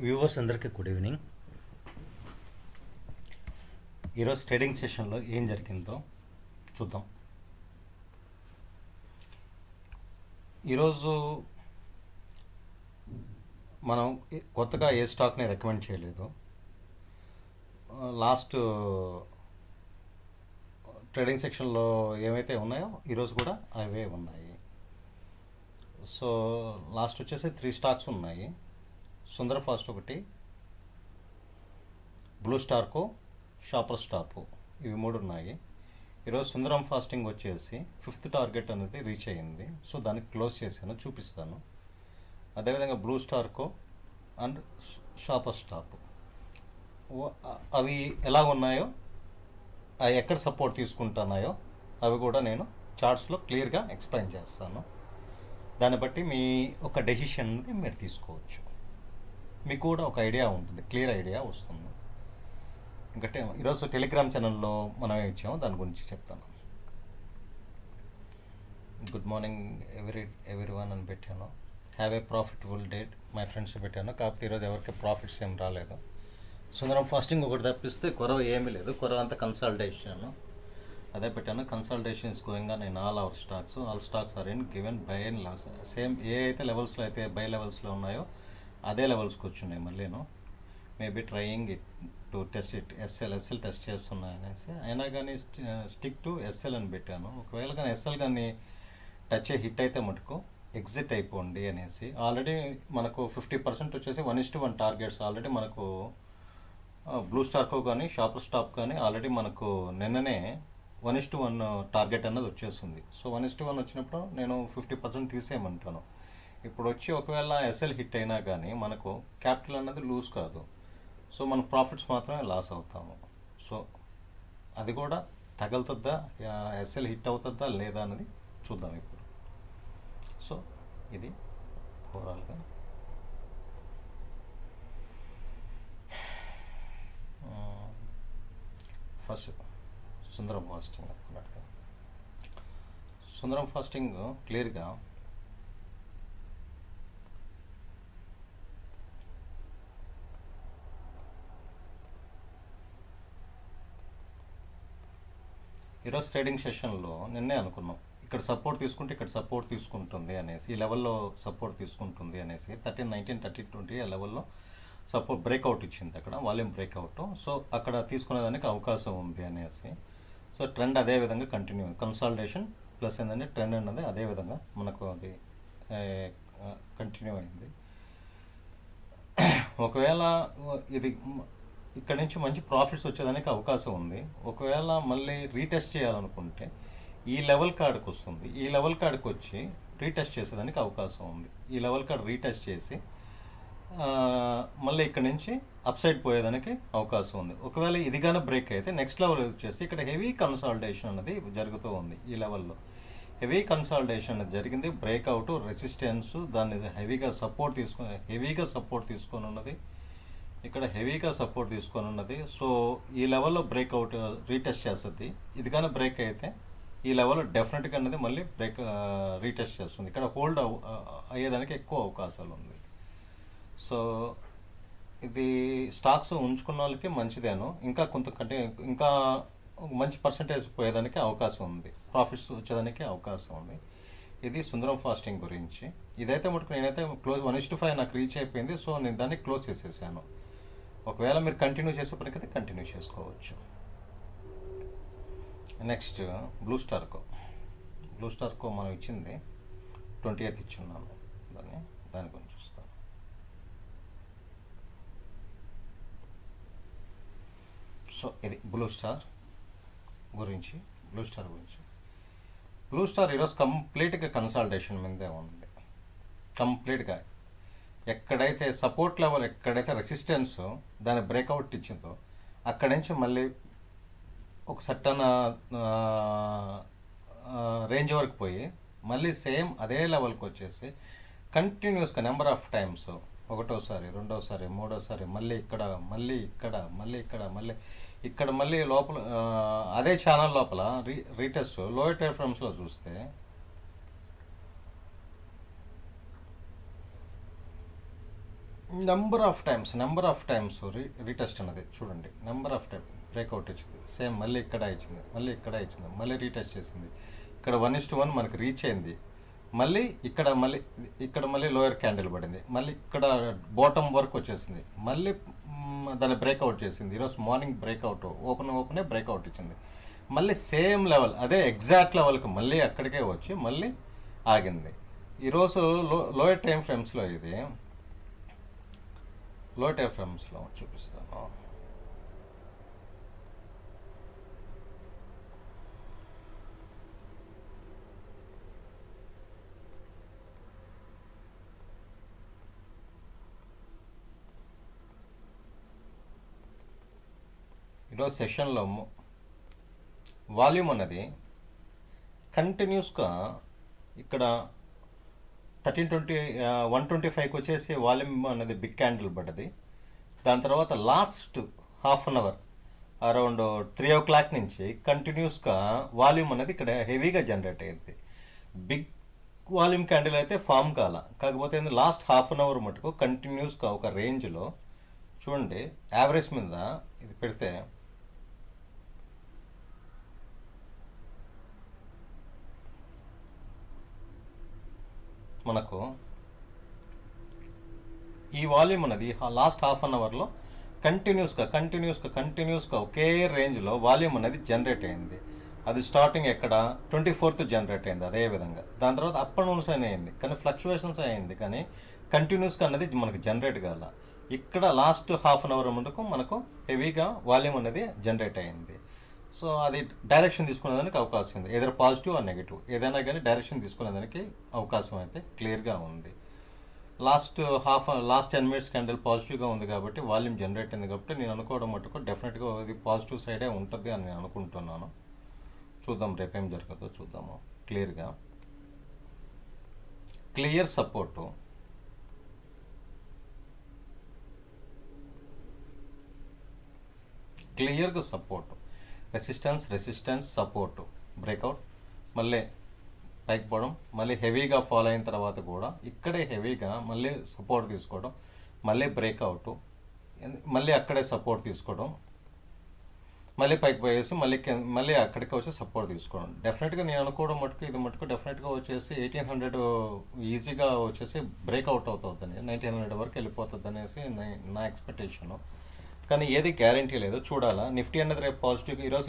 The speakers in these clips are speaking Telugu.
వ్యూవర్స్ అందరికీ గుడ్ ఈవినింగ్. ఈరోజు ట్రేడింగ్ సెషన్లో ఏం జరిగిందో చూద్దాం. ఈరోజు మనం కొత్తగా ఏ స్టాక్ని రికమెండ్ చేయలేదు. లాస్ట్ ట్రేడింగ్ సెక్షన్లో ఏమైతే ఉన్నాయో ఈరోజు కూడా అవే ఉన్నాయి. సో లాస్ట్ వచ్చేసి 3 స్టాక్స్ ఉన్నాయి. సుందరం ఫాస్ట్ ఒకటి, బ్లూ స్టార్కో, షాపర్ స్టాప్, ఇవి 3 ఉన్నాయి. ఈరోజు సుందరం ఫాస్టింగ్ వచ్చేసి 5th టార్గెట్ అనేది రీచ్ అయ్యింది. సో దానికి క్లోజ్ చేశాను, చూపిస్తాను. అదేవిధంగా బ్లూ స్టార్కో అండ్ షాపర్ స్టాప్ అవి ఎలా ఉన్నాయో, అవి ఎక్కడ సపోర్ట్ తీసుకుంటున్నాయో అవి కూడా నేను చార్ట్స్లో క్లియర్గా ఎక్స్ప్లెయిన్ చేస్తాను. దాన్ని బట్టి మీ ఒక డెసిషన్ మీరు తీసుకోవచ్చు. మీకు కూడా ఒక ఐడియా ఉంటుంది, క్లియర్ ఐడియా వస్తుంది. ఇంకటే ఈరోజు టెలిగ్రామ్ ఛానల్లో మనం ఇచ్చాము, దాని గురించి చెప్తాను. గుడ్ మార్నింగ్ ఎవ్రీ వన్ అని పెట్టాను. Have a profitable date my friends పెట్టాను. కాకపోతే ఈరోజు ఎవరికి ప్రాఫిట్స్ ఏం రాలేదు. సుందరం ఫాస్టింగ్ ఒకటి తప్పిస్తే కొరవ ఏమీ లేదు. కొరవ అంతా కన్సల్టేషన్ అదే పెట్టాను. Consultation is going on in all our stocks. All stocks are in given by and loss. Same ఏ అయితే లెవెల్స్లో అయితే బై లెవెల్స్లో ఉన్నాయో అదే లెవెల్స్కి వచ్చున్నాయి. మళ్ళీను maybe trying it to test it. SL test చేస్తున్నాయి అనేసి, అయినా కానీ స్టిక్ టు ఎస్ఎల్ అని పెట్టాను. ఒకవేళ కానీ ఎస్ఎల్ కానీ టచ్ హిట్ అయితే మటుకు ఎగ్జిట్ అయిపోండి అనేసి. ఆల్రెడీ మనకు 50% వచ్చేసి 1:1 టార్గెట్స్ ఆల్రెడీ మనకు బ్లూ స్టార్కో కానీ షాపర్ స్టాప్ కానీ ఆల్రెడీ మనకు నిన్ననే 1:1 టార్గెట్ అన్నది వచ్చేస్తుంది. సో 1:1 వచ్చినప్పుడు నేను 50% తీసేయమంటాను. ఇప్పుడు వచ్చి ఒకవేళ ఎస్ఎల్ హిట్ అయినా కానీ మనకు క్యాపిటల్ అన్నది లూజ్ కాదు. సో మన ప్రాఫిట్స్ మాత్రమే లాస్ అవుతాము. సో అది కూడా తగులుతుందా, ఎస్ఎల్ హిట్ అవుతుందా లేదా అన్నది చూద్దాం ఇప్పుడు. సో ఇది ఓవరాల్గా ఫస్ట్ సుందరం ఫాస్టింగ్ అన్నట్టుగా. సుందరం ఫాస్టింగ్ క్లియర్గా ఈరోజు ట్రేడింగ్ సెషన్లో నిన్నే అనుకున్నాం, ఇక్కడ సపోర్ట్ తీసుకుంటే ఇక్కడ సపోర్ట్ తీసుకుంటుంది అనేసి, ఈ లెవెల్లో సపోర్ట్ తీసుకుంటుంది అనేసి 13, 19, 30, 20 ఆ లెవెల్లో సపోర్ట్ బ్రేక్అవుట్ ఇచ్చింది అక్కడ, వాల్యూమ్ బ్రేక్అవుట్. సో అక్కడ తీసుకునేదానికి అవకాశం ఉంది అనేసి. సో ట్రెండ్ అదే విధంగా కంటిన్యూ, కన్సాలిడేషన్ ప్లస్ ఏంటంటే ట్రెండ్ అన్నది అదే విధంగా మనకు అది కంటిన్యూ అయింది. ఒకవేళ ఇది ఇక్కడ నుంచి మంచి ప్రాఫిట్స్ వచ్చేదానికి అవకాశం ఉంది. ఒకవేళ మళ్ళీ రీటెస్ట్ చేయాలనుకుంటే ఈ లెవెల్ కార్డ్కి వస్తుంది. ఈ లెవెల్ కార్డ్కి వచ్చి రీటెస్ట్ చేసేదానికి అవకాశం ఉంది. ఈ లెవెల్ కార్డ్ రీటెస్ట్ చేసి మళ్ళీ ఇక్కడ నుంచి అప్సైడ్ పోయేదానికి అవకాశం ఉంది. ఒకవేళ ఇదిగానే బ్రేక్ అయితే నెక్స్ట్ లెవెల్ వచ్చేసి ఇక్కడ హెవీ కన్సాలిడేషన్ అనేది జరుగుతూ ఉంది. ఈ లెవెల్లో హెవీ కన్సాలిడేషన్ అనేది జరిగింది. బ్రేక్అవుట్, రెసిస్టెన్స్, దాన్ని హెవీగా సపోర్ట్ తీసుకొని ఉన్నది. ఇక్కడ హెవీగా సపోర్ట్ తీసుకొని ఉన్నది. సో ఈ లెవెల్లో బ్రేక్అవుట్ రీటెస్ట్ చేస్తుంది. ఇది కానీ బ్రేక్ అయితే ఈ లెవెల్లో డెఫినెట్గా అనేది మళ్ళీ రీటెస్ట్ చేస్తుంది. ఇక్కడ హోల్డ్ అయ్యేదానికి ఎక్కువ అవకాశాలు ఉంది. సో ఇది స్టాక్స్ ఉంచుకున్న వాళ్ళకి మంచిదేను. ఇంకా ఇంకా మంచి పర్సంటేజ్ పోయేదానికి అవకాశం ఉంది, ప్రాఫిట్స్ వచ్చేదానికి అవకాశం ఉంది. ఇది సుందరం ఫాస్టింగ్ గురించి. ఇదైతే మటుకు నేనైతే క్లోజ్ 1:5 నాకు రీచ్ అయిపోయింది. సో నేను దాన్ని క్లోజ్ చేసేసాను. ఒకవేళ మీరు కంటిన్యూ చేసే పనికైతే కంటిన్యూ చేసుకోవచ్చు. నెక్స్ట్ బ్లూ స్టార్కో మనం ఇచ్చింది 28th ఇచ్చున్నాను. దాని గురించి చూస్తాను. సో ఇది బ్లూ స్టార్ గురించి. బ్లూ స్టార్ ఈరోజు కంప్లీట్గా కన్సాలిడేషన్ మీదే ఉంది. కంప్లీట్గా ఎక్కడైతే సపోర్ట్ లెవెల్, ఎక్కడైతే రెసిస్టెన్స్ దాని బ్రేక్అవుట్ ఇచ్చిందో అక్కడి నుంచి మళ్ళీ ఒక సర్టన్ రేంజ్ వరకు పోయి మళ్ళీ సేమ్ అదే లెవెల్కి వచ్చేసి కంటిన్యూస్గా నెంబర్ ఆఫ్ టైమ్స్, ఒకటోసారి, రెండోసారి, మూడోసారి, మళ్ళీ ఇక్కడ మళ్ళీ లోపల అదే ఛానల్ లోపల రీటెస్ట్ లోయర్ టైర్ ఫ్రేమ్స్లో చూస్తే నెంబర్ ఆఫ్ టైమ్స్ రీటెస్ట్ అన్నది చూడండి. నెంబర్ ఆఫ్ టైం బ్రేక్అవుట్ ఇచ్చింది, సేమ్ మళ్ళీ ఇక్కడ ఇచ్చింది, మళ్ళీ రీటెస్ట్ చేసింది. ఇక్కడ 1:1 మనకి రీచ్ అయింది. మళ్ళీ ఇక్కడ మళ్ళీ లోయర్ క్యాండిల్ పడింది. మళ్ళీ ఇక్కడ బాటమ్ వర్క్ వచ్చేసింది. మళ్ళీ దాన్ని బ్రేక్అవుట్ చేసింది. ఈరోజు మార్నింగ్ బ్రేక్అవుట్ ఓపెనే బ్రేక్అవుట్ ఇచ్చింది. మళ్ళీ సేమ్ లెవెల్, అదే ఎగ్జాక్ట్ లెవెల్కి మళ్ళీ అక్కడికే వచ్చి మళ్ళీ ఆగింది. ఈరోజు లోయర్ టైం ఫ్రేమ్స్లో చూపిస్తాను. ఈరోజు సెషన్లో వాల్యూమ్ అన్నది కంటిన్యూస్గా ఇక్కడ 125కి వచ్చేసి వాల్యూమ్ అనేది బిగ్ క్యాండిల్ పడ్డది. దాని తర్వాత last half an hour around 3 o'clock నుంచి కంటిన్యూస్గా వాల్యూమ్ అనేది ఇక్కడ హెవీగా జనరేట్ అయ్యింది. బిగ్ వాల్యూమ్ క్యాండిల్ అయితే ఫామ్ కాల, కాకపోతే లాస్ట్ హాఫ్ అన్ అవర్ మటుకు కంటిన్యూస్గా ఒక రేంజ్లో చూడండి. యావరేజ్ మీద ఇది పెడితే మనకు ఈ వాల్యూమ్ అనేది లాస్ట్ హాఫ్ అన్ అవర్లో కంటిన్యూస్గా ఒకే రేంజ్లో వాల్యూమ్ అనేది జనరేట్ అయింది. అది స్టార్టింగ్ ఎక్కడ 24th జనరేట్ అయింది. అదే విధంగా దాని తర్వాత అప్ అండ్ డౌన్స్ అయింది, కానీ ఫ్లక్చువేషన్స్ అయింది, కానీ కంటిన్యూస్గా అనేది మనకి జనరేట్ కాల. ఇక్కడ లాస్ట్ హాఫ్ అన్ అవర్ ముందుకు మనకు హెవీగా వాల్యూమ్ అనేది జనరేట్ అయింది. సో అది డైరెక్షన్ తీసుకునేదానికి అవకాశం ఉంది, ఏదైనా పాజిటివ్ ఆర్ నెగిటివ్ ఏదైనా కానీ డైరెక్షన్ తీసుకునేదానికి అవకాశం అయితే క్లియర్గా ఉంది. లాస్ట్ 10 minutes క్యాండిల్ పాజిటివ్గా ఉంది కాబట్టి వాల్యూమ్ జనరేట్ అయింది కాబట్టి నేను అనుకోవడం మటుకు డెఫినెట్గా అది పాజిటివ్ సైడే ఉంటుంది అని నేను అనుకుంటున్నాను. చూద్దాం రేపేం జరుగుతుందో చూద్దాము. క్లియర్ సపోర్టు, క్లియర్గా సపోర్టు, రెసిస్టెన్స్ సపోర్టు, బ్రేక్అవుట్, మళ్ళీ పైకి పోవడం, మళ్ళీ హెవీగా ఫాలో అయిన తర్వాత కూడా ఇక్కడే హెవీగా మళ్ళీ సపోర్ట్ తీసుకోవడం, మళ్ళీ బ్రేక్అవుట్, మళ్ళీ అక్కడే సపోర్ట్ తీసుకోవడం, మళ్ళీ పైకి పోయేసి మళ్ళీ అక్కడికి వచ్చి సపోర్ట్ తీసుకోవడం. డెఫినెట్గా నేను అనుకోవడం మటుకు డెఫినెట్గా వచ్చేసి 1800 ఈజీగా వచ్చేసి బ్రేక్అవుట్ అవుతుందని, 1900 వరకు వెళ్ళిపోతుంది అనేసి నా ఎక్స్పెక్టేషను. కానీ ఏది గ్యారంటీ లేదు, చూడాలా. నిఫ్టీ అనేది రేపు పాజిటివ్గా, ఈరోజు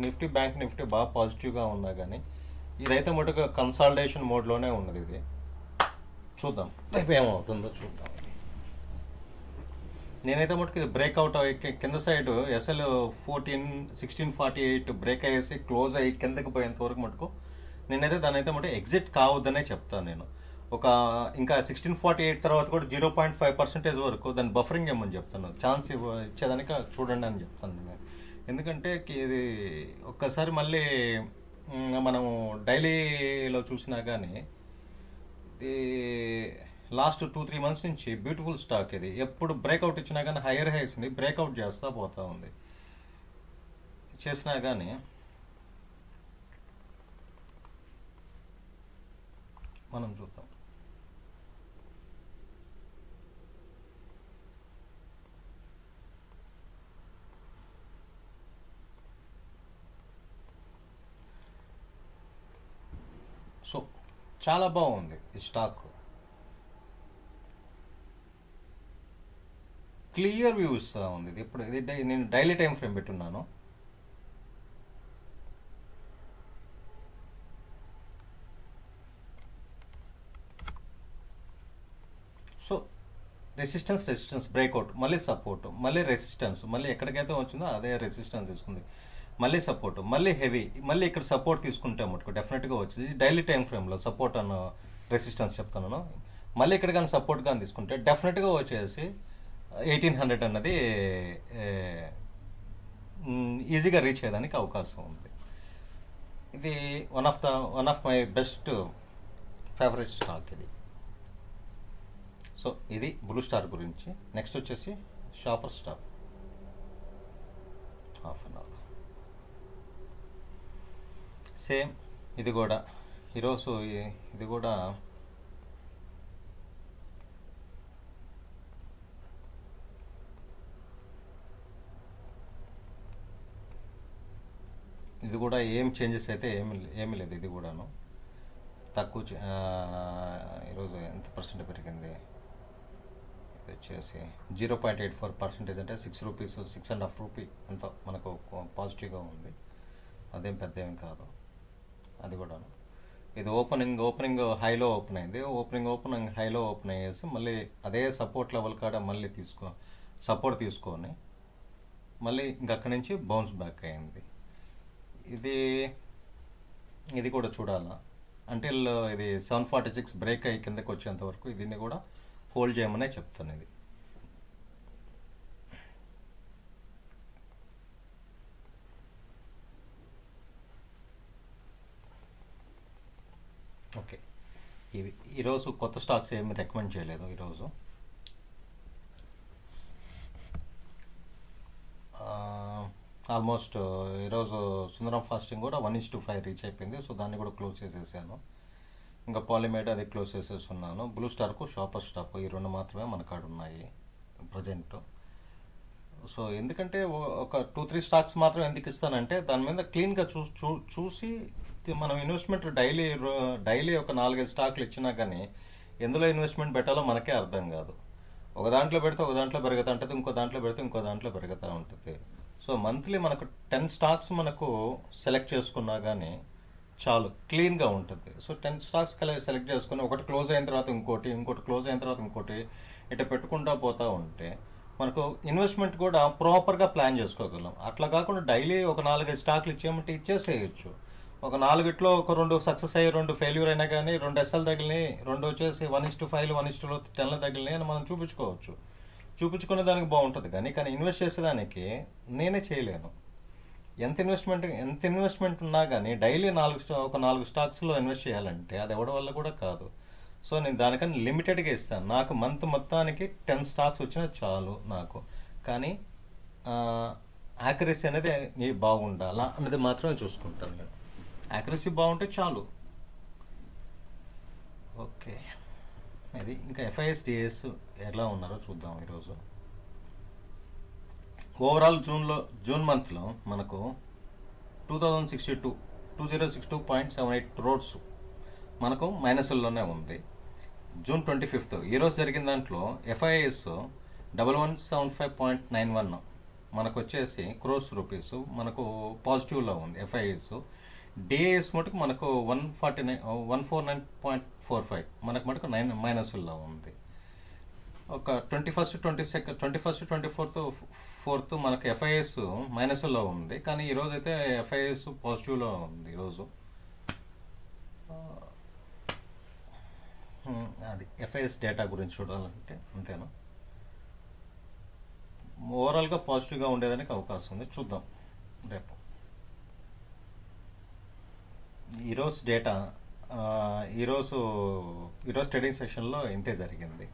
నిఫ్టీ బ్యాంక్ నిఫ్టీ బాగా పాజిటివ్గా ఉన్నా కానీ ఇదైతే మటుకు కన్సాలిడేషన్ మోడ్లోనే ఉన్నది. ఇది చూద్దాం రేపు ఏమవుతుందో చూద్దాం. నేనైతే మటుకు ఇది బ్రేక్అవుట్ అయ్యి కింద సైడ్ SL 1648 బ్రేక్ అయ్యేసి క్లోజ్ అయ్యి కిందకి పోయేంత వరకు మటుకు నేనైతే దాని అయితే మటుకు ఎగ్జిట్ కావద్దనే చెప్తాను నేను. ఇంకా 1648 తర్వాత కూడా 0.5% వరకు దాన్ని బఫరింగ్ ఇవ్వమని చెప్తాను, ఛాన్స్ ఇచ్చేదానికి చూడండి అని చెప్తాను నేను. ఎందుకంటే ఇది ఒక్కసారి మళ్ళీ మనము డైలీలో చూసినా కానీ ఇది లాస్ట్ 2-3 months నుంచి బ్యూటిఫుల్ స్టాక్. ఇది ఎప్పుడు బ్రేక్అవుట్ ఇచ్చినా కానీ హైయర్ హైస్ని బ్రేక్అవుట్ చేస్తూ పోతూ ఉంది. చేసినా కానీ మనం చూద్దాం. సో చాలా బాగుంది ఈ స్టాక్, క్లియర్ వ్యూ ఇస్తూ ఉంది. ఇది ఇప్పుడు నేను డైలీ టైం ఫ్రేమ్ పెట్టున్నాను. సో రెసిస్టెన్స్ బ్రేక్అవుట్, మళ్ళీ సపోర్ట్, మళ్ళీ రెసిస్టెన్స్, మళ్ళీ ఎక్కడికైతే వచ్చిందో అదే రెసిస్టెన్స్ తీసుకుంది, మళ్ళీ సపోర్ట్, మళ్ళీ హెవీ, మళ్ళీ ఇక్కడ సపోర్ట్ తీసుకుంటే మటుకు డెఫినెట్గా వచ్చింది. డైలీ టైం ఫ్రేమ్లో సపోర్ట్ అన్న రెసిస్టెన్స్ చెప్తున్నాను. మళ్ళీ ఇక్కడ కానీ సపోర్ట్ కానీ తీసుకుంటే డెఫినెట్గా వచ్చేసి 1800 అన్నది ఈజీగా రీచ్ అయ్యేదానికి అవకాశం ఉంది. ఇది one of my best favourite stock ఇది. సో ఇది బ్లూ స్టార్ గురించి. నెక్స్ట్ వచ్చేసి Shoppers Stop, half an hour same. ఇది కూడా ఈరోజు ఇది కూడా ఇది కూడా ఏం చేంజెస్ అయితే ఏమీ లేదు. ఇది కూడాను తక్కువ ఈరోజు ఎంత పర్సెంట్ పెరిగింది, ఇది వచ్చేసి 0.84% అంటే 6 రూపీస్, 6.5 రూపీ అంత మనకు పాజిటివ్గా ఉంది. అదేం పెద్ద ఏం కాదు. అది కూడాను ఇది ఓపెనింగ్ హైలో ఓపెన్ అయింది. ఓపెనింగ్ హైలో ఓపెన్ అయ్యేసి మళ్ళీ అదే సపోర్ట్ లెవెల్ కాడ మళ్ళీ సపోర్ట్ తీసుకొని మళ్ళీ ఇంక అక్కడి నుంచి బౌన్స్ బ్యాక్ అయింది. ఇది కూడా చూడాలా అంటే ఇది 746 బ్రేక్ అయ్యి కిందకి వచ్చేంత వరకు దీన్ని కూడా హోల్డ్ చేయమనే చెప్తాను. ఇది ఓకే. ఈరోజు కొత్త స్టాక్స్ ఏమి రికమెండ్ చేయలేదు. ఈరోజు ఆల్మోస్ట్ ఈరోజు సుందరం ఫాస్టింగ్ కూడా 1:5 రీచ్ అయిపోయింది. సో దాన్ని కూడా క్లోజ్ చేసేసాను. ఇంకా పాలిమేడ్ అది క్లోజ్ చేసేస్తున్నాను. బ్లూ స్టార్కు షాపర్ స్టాప్ ఈ రెండు మాత్రమే మన కాడ ఉన్నాయి ప్రజెంట్. సో ఎందుకంటే ఒక 2-3 స్టాక్స్ మాత్రం ఎందుకు ఇస్తానంటే దాని మీద క్లీన్గా చూసి మనం ఇన్వెస్ట్మెంట్ డైలీ ఒక 4-5 స్టాక్లు ఇచ్చినా కానీ ఎందులో ఇన్వెస్ట్మెంట్ పెట్టాలో మనకే అర్థం కాదు. ఒక దాంట్లో పెడితే ఒక దాంట్లో పెరుగుతూ ఉంటుంది, ఇంకో దాంట్లో పెడితే ఇంకో దాంట్లో పెరుగుతూ ఉంటుంది. సో మంత్లీ మనకు 10 స్టాక్స్ మనకు సెలెక్ట్ చేసుకున్నా కానీ చాలు, క్లీన్గా ఉంటుంది. సో 10 స్టాక్స్ సెలెక్ట్ చేసుకుని ఒకటి క్లోజ్ అయిన తర్వాత ఇంకోటి క్లోజ్ అయిన తర్వాత ఇంకోటి ఇట్లా పెట్టుకుంటూ పోతూ ఉంటే మనకు ఇన్వెస్ట్మెంట్ కూడా ప్రాపర్గా ప్లాన్ చేసుకోగలం. అట్లా కాకుండా డైలీ ఒక 4-5 స్టాక్లు ఇచ్చేయమంటే ఇచ్చేసేయచ్చు. ఒక 4ట్లో ఒక 2 సక్సెస్ అయ్యి 2 ఫెయిల్యూర్ అయినా కానీ 2 SL తగిలినాయి, 2 వచ్చేసి 1:5 1:10 తగిలినాయి అని మనం చూపించుకునే దానికి బాగుంటుంది. కానీ ఇన్వెస్ట్ చేసేదానికి నేనే చేయలేను. ఎంత ఇన్వెస్ట్మెంట్ ఉన్నా కానీ డైలీ ఒక 4 స్టాక్స్లో ఇన్వెస్ట్ చేయాలంటే అది ఎవరి వల్ల కూడా కాదు. సో నేను దానికన్నా లిమిటెడ్గా ఇస్తాను. నాకు మంత్ మొత్తానికి 10 స్టాక్స్ వచ్చినా చాలు నాకు. కానీ యాక్యురసీ అనేది బాగుండాలా అనేది మాత్రమే చూసుకుంటాను నేను. యాక్యురసీ బాగుంటే చాలు. ఓకే, ఇది ఇంకా FIS-DIS ఎలా ఉన్నారో చూద్దాం ఈరోజు. ఓవరాల్ జూన్ మంత్లో మనకు 2062.78 crores మనకు మైనస్లోనే ఉంది. జూన్ 25th ఈరోజు జరిగిన దాంట్లో FIS 1175.91 మనకు వచ్చేసి క్రోర్స్ రూపీస్ మనకు పాజిటివ్లో ఉంది. FIS DIS మటుకు మనకు 149.45 మనకు మటుకు మైనస్లో ఉంది. ఒక 21st 24th మనకు FIS మైనస్లో ఉంది. కానీ ఈరోజు అయితే FIS పాజిటివ్లో ఉంది. ఈరోజు అది FIS డేటా గురించి చూడాలంటే అంతేనా, ఓవరాల్గా పాజిటివ్గా ఉండేదానికి అవకాశం ఉంది. చూద్దాం రేపు. ఈరోజు డేటా ఈరోజు ట్రేడింగ్ సెషన్లో ఇంతే జరిగింది.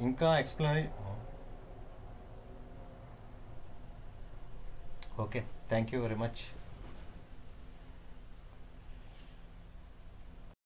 ఇంకా okay, thank you very much.